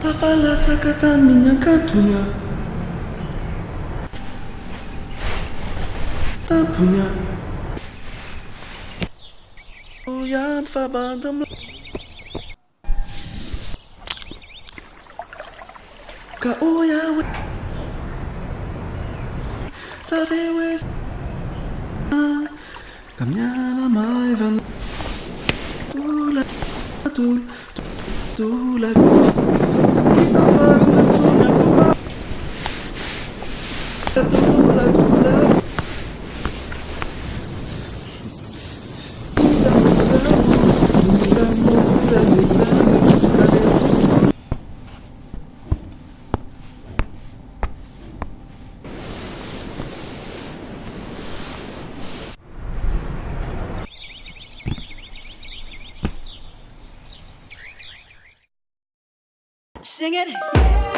Afalatsaka minha catunya Tapunya Uyat fabandam Ka oya Sabe Kamnyana mai van Tula Tula Sing it.